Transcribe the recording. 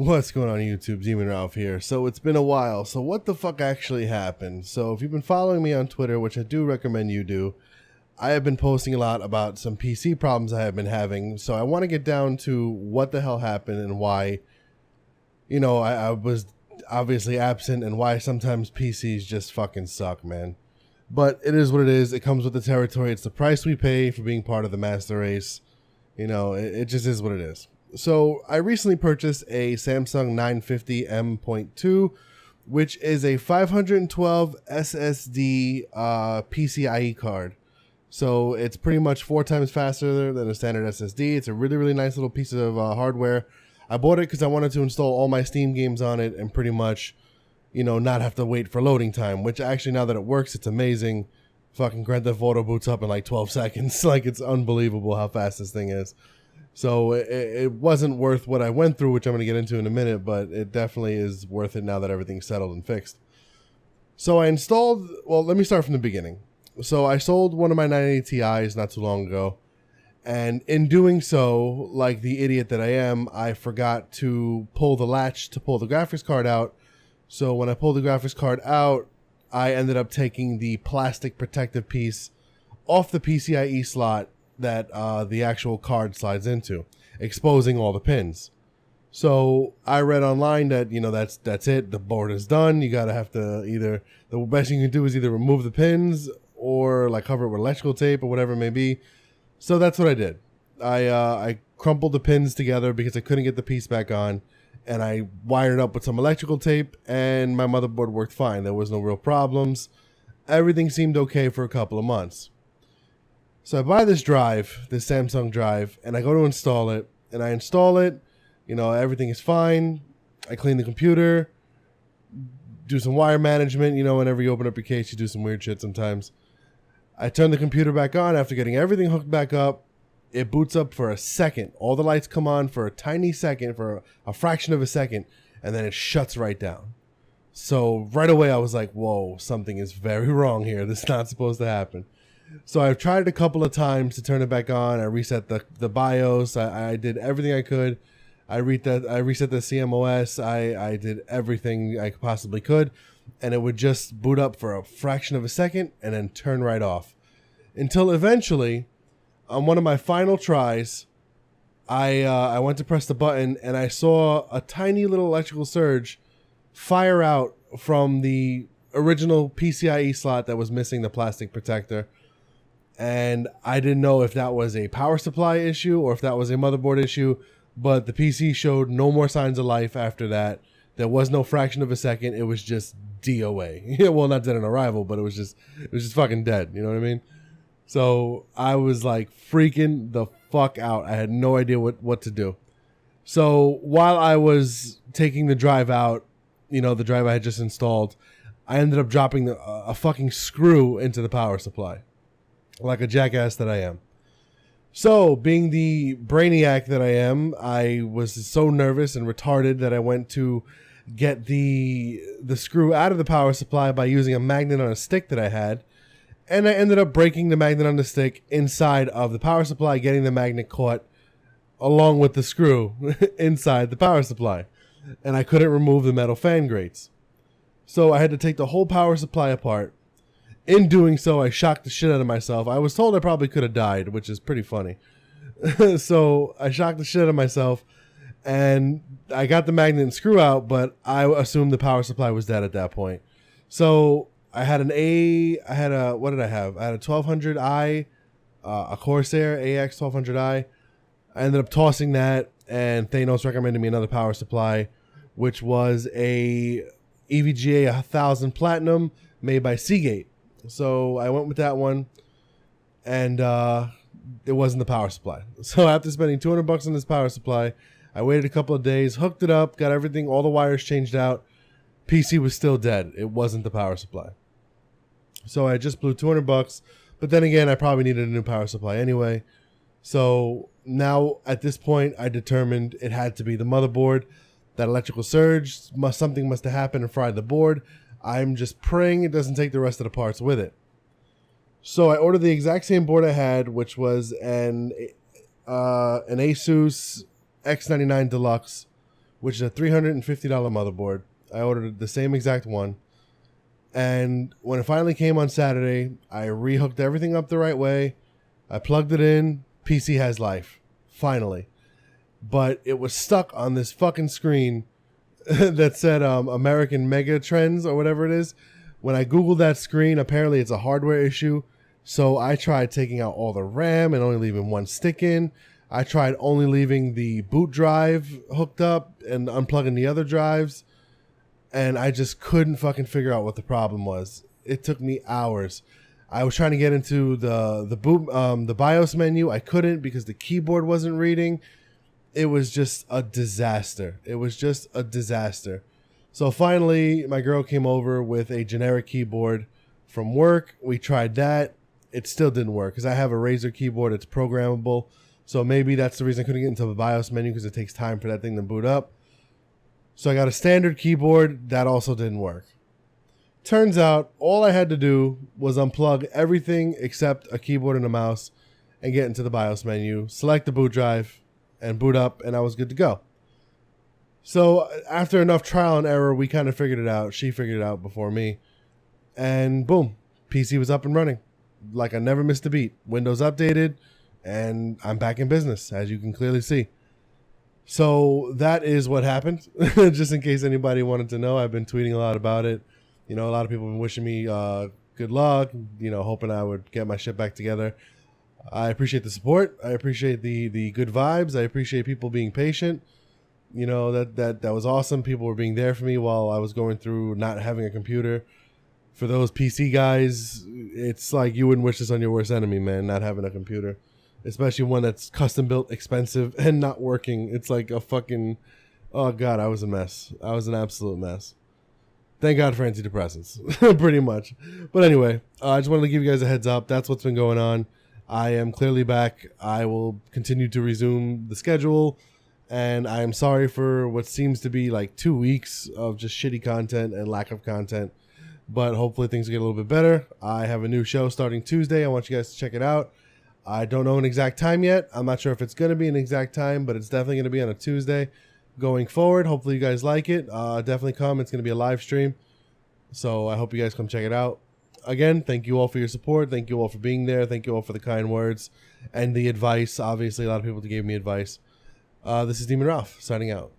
What's going on YouTube? Demon Ralph here. So it's been a while. So what the fuck actually happened? So if you've been following me on Twitter, which I do recommend you do, I have been posting a lot about some PC problems I have been having. So I want to get down to what the hell happened and why, I was obviously absent and why sometimes PCs just fucking suck, man. But it is what it is. It comes with the territory. It's the price we pay for being part of the master race. It just is what it is. So I recently purchased a Samsung 950 M.2, which is a 512 SSD PCIe card. So it's pretty much 4 times faster than a standard SSD. It's a really, really nice little piece of hardware. I bought it because I wanted to install all my Steam games on it and pretty much, not have to wait for loading time, which actually now that it works, it's amazing. Fucking Grand Theft Auto boots up in like 12 seconds. Like, it's unbelievable how fast this thing is. So it wasn't worth what I went through, which I'm going to get into in a minute, but it definitely is worth it now that everything's settled and fixed. So I installed, let me start from the beginning. So I sold one of my 980 Ti's not too long ago, and in doing so, like the idiot that I am, I forgot to pull the latch to pull the graphics card out. So when I pulled the graphics card out, I ended up taking the plastic protective piece off the PCIe slot that the actual card slides into, exposing all the pins. So I read online that that's it. The board is done. You gotta have to the best you can do is either remove the pins or like cover it with electrical tape or whatever it may be. So that's what I did. I crumpled the pins together because I couldn't get the piece back on, and I wired it up with some electrical tape, and my motherboard worked fine. There was no real problems. Everything seemed okay for a couple of months. So I buy this drive, this Samsung drive, and I go to install it, and I install it. Everything is fine. I clean the computer, do some wire management. Whenever you open up your case, you do some weird shit sometimes. I turn the computer back on after getting everything hooked back up. It boots up for a second. All the lights come on for a tiny second, for a fraction of a second, and then it shuts right down. So right away I was like, whoa, something is very wrong here. This is not supposed to happen. So I've tried it a couple of times to turn it back on. I reset the BIOS. I did everything I could. I reset the CMOS. I did everything I possibly could. And it would just boot up for a fraction of a second and then turn right off. Until eventually, on one of my final tries, I went to press the button and I saw a tiny little electrical surge fire out from the original PCIe slot that was missing the plastic protector. And I didn't know if that was a power supply issue or if that was a motherboard issue, but the PC showed no more signs of life after that. There was no fraction of a second. It was just DOA. Well, not dead on arrival, but it was just fucking dead. You know what I mean? So I was like freaking the fuck out. I had no idea what to do. So while I was taking the drive out, the drive I had just installed, I ended up dropping a fucking screw into the power supply. Like a jackass that I am. So, being the brainiac that I am, I was so nervous and retarded that I went to get the screw out of the power supply by using a magnet on a stick that I had. And I ended up breaking the magnet on the stick inside of the power supply, getting the magnet caught along with the screw inside the power supply. And I couldn't remove the metal fan grates. So I had to take the whole power supply apart. In doing so, I shocked the shit out of myself. I was told I probably could have died, which is pretty funny. So I shocked the shit out of myself, and I got the magnet and screw out, but I assumed the power supply was dead at that point. So I had what did I have? I had a 1200i, a Corsair AX 1200i. I ended up tossing that, and Thanos recommended me another power supply, which was a EVGA 1000 Platinum made by Seagate. So I went with that one, and it wasn't the power supply. So after spending $200 on this power supply, I waited a couple of days, hooked it up, got everything, all the wires changed out. PC was still dead. It wasn't the power supply. So I just blew $200, but then again, I probably needed a new power supply anyway. So now at this point, I determined it had to be the motherboard. That electrical surge, something must have happened and fried the board. I'm just praying it doesn't take the rest of the parts with it. So I ordered the exact same board I had, which was an Asus X99 Deluxe which is a $350 motherboard. I ordered the same exact one. And when it finally came on Saturday, I rehooked everything up the right way. I plugged it in. PC has life. Finally. But it was stuck on this fucking screen that said American Mega Trends or whatever it is. When I Googled that screen, apparently it's a hardware issue. So I tried taking out all the RAM and only leaving one stick in. I tried only leaving the boot drive hooked up and unplugging the other drives. And I just couldn't fucking figure out what the problem was. It took me hours. I was trying to get into the BIOS menu. I couldn't because the keyboard wasn't reading. It was just a disaster. So finally, my girl came over with a generic keyboard from work. We tried that. It still didn't work because I have a Razer keyboard. It's programmable. So maybe that's the reason I couldn't get into the BIOS menu, because it takes time for that thing to boot up. So I got a standard keyboard. That also didn't work. Turns out all I had to do was unplug everything except a keyboard and a mouse and get into the BIOS menu, select the boot drive, and boot up, and I was good to go. So after enough trial and error, we kind of figured it out. She figured it out before me. And boom, PC was up and running. Like I never missed a beat. Windows updated, and I'm back in business, as you can clearly see. So that is what happened. Just in case anybody wanted to know, I've been tweeting a lot about it. You know, a lot of people have been wishing me good luck, you know, hoping I would get my shit back together. I appreciate the support. I appreciate the good vibes. I appreciate people being patient. You know, that was awesome. People were being there for me while I was going through not having a computer. For those PC guys, it's like you wouldn't wish this on your worst enemy, man, not having a computer. Especially one that's custom built, expensive, and not working. It's like a fucking... Oh, God, I was a mess. I was an absolute mess. Thank God for antidepressants, pretty much. But anyway, I just wanted to give you guys a heads up. That's what's been going on. I am clearly back. I will continue to resume the schedule. And I am sorry for what seems to be like 2 weeks of just shitty content and lack of content. But hopefully things will get a little bit better. I have a new show starting Tuesday. I want you guys to check it out. I don't know an exact time yet. I'm not sure if it's going to be an exact time, but it's definitely going to be on a Tuesday going forward. Hopefully you guys like it. Definitely come. It's going to be a live stream. So I hope you guys come check it out. Again, thank you all for your support. Thank you all for being there. Thank you all for the kind words and the advice. Obviously, a lot of people gave me advice. This is Demon Ralph signing out.